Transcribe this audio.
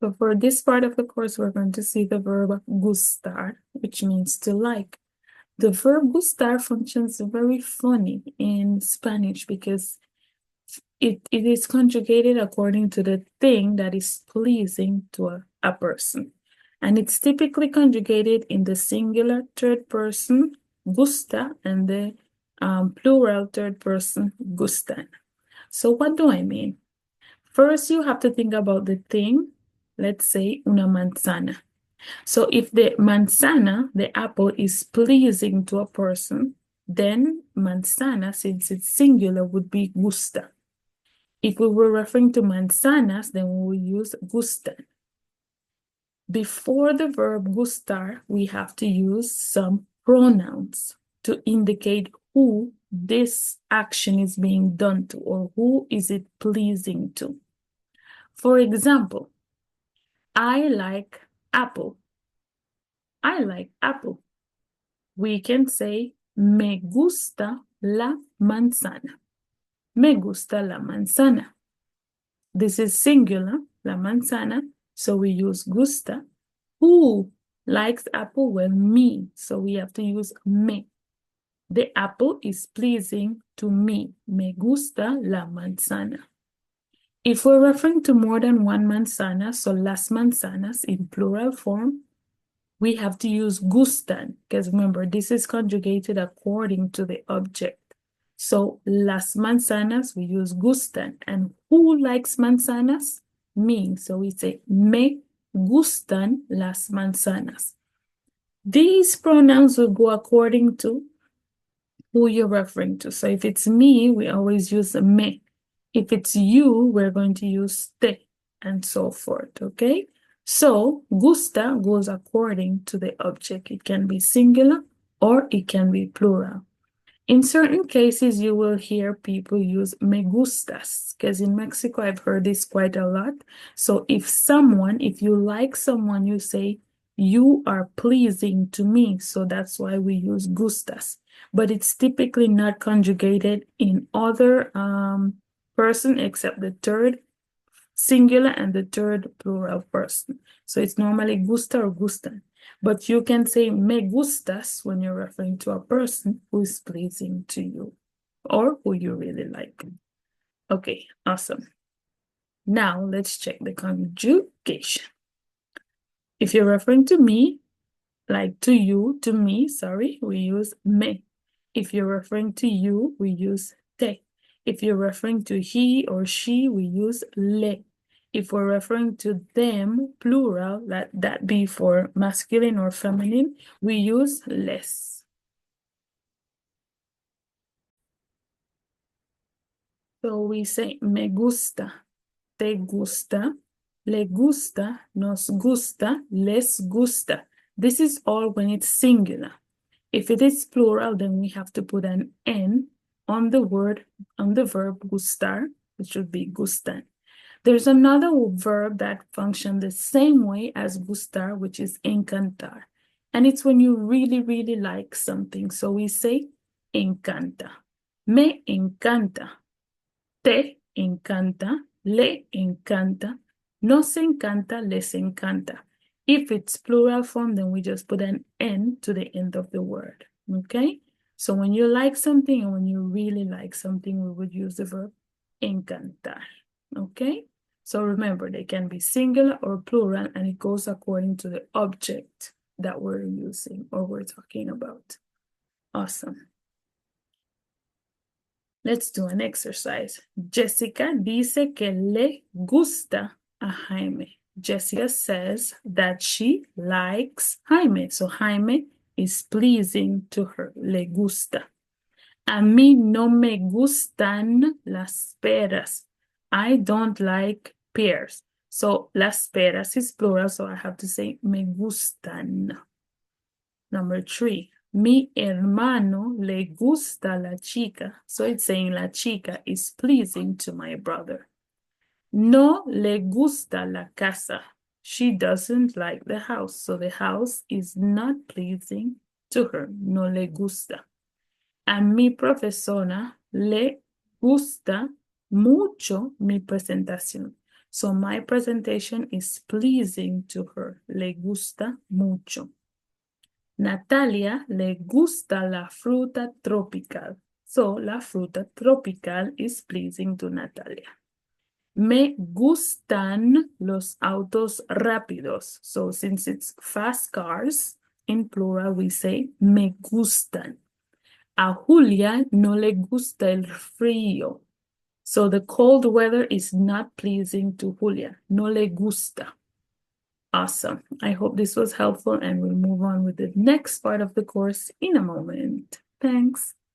So for this part of the course, we're going to see the verb gustar, which means to like. The verb gustar functions very funny in Spanish because it is conjugated according to the thing that is pleasing to a person. And it's typically conjugated in the singular third person, gusta, and the plural third person, gustan. So what do I mean? First, you have to think about the thing. Let's say una manzana. So if the manzana, the apple, is pleasing to a person, then manzana, since it's singular, would be gusta. If we were referring to manzanas, then we will use gustan. Before the verb gustar, we have to use some pronouns to indicate who this action is being done to or who is it pleasing to. For example, I like apple. I like apple. We can say, me gusta la manzana. Me gusta la manzana. This is singular, la manzana, so we use gusta. Who likes apple? Well, me, so we have to use me. The apple is pleasing to me. Me gusta la manzana. If we're referring to more than one manzana, so las manzanas in plural form, we have to use gustan, because remember, this is conjugated according to the object. So las manzanas, we use gustan. And who likes manzanas? Me. So we say, me gustan las manzanas. These pronouns will go according to who you're referring to. So if it's me, we always use me. If it's you, we're going to use te, and so forth, okay? So gusta goes according to the object. It can be singular or it can be plural. In certain cases, you will hear people use me gustas, because in Mexico, I've heard this quite a lot. So if you like someone, you say, you are pleasing to me. So that's why we use gustas. But it's typically not conjugated in other person except the third singular and the third plural person. So it's normally gusta or gustan. But you can say me gustas when you're referring to a person who is pleasing to you or who you really like. Okay, awesome. Now let's check the conjugation. If you're referring to me, like to you, to me, sorry, we use me. If you're referring to you, we use te. If you're referring to he or she, we use le. If we're referring to them, plural, that be for masculine or feminine, we use les. So we say me gusta, te gusta, le gusta, nos gusta, les gusta. This is all when it's singular. If it is plural, then we have to put an N on the verb gustar, which would be gustan. There's another verb that functions the same way as gustar, which is encantar. And it's when you really, really like something. So we say encanta. Me encanta. Te encanta. Le encanta. Nos encanta. Les encanta. If it's plural form, then we just put an N to the end of the word, okay? So when you like something and when you really like something, we would use the verb encantar, okay? So remember, they can be singular or plural, and it goes according to the object that we're using or we're talking about. Awesome. Let's do an exercise. Jessica dice que le gusta a Jaime. Jessica says that she likes Jaime. So Jaime is pleasing to her. Le gusta. A mí no me gustan las peras. I don't like pears. So las peras is plural, so I have to say me gustan. Number 3. Mi hermano le gusta la chica. So it's saying la chica is pleasing to my brother. No le gusta la casa. She doesn't like the house. So the house is not pleasing to her. No le gusta. A mi profesora le gusta mucho mi presentación. So my presentation is pleasing to her. Le gusta mucho. Natalia le gusta la fruta tropical. So la fruta tropical is pleasing to Natalia. Me gustan los autos rápidos. So since it's fast cars, in plural we say me gustan. A Julia no le gusta el frío. So the cold weather is not pleasing to Julia. No le gusta. Awesome. I hope this was helpful, and we'll move on with the next part of the course in a moment. Thanks.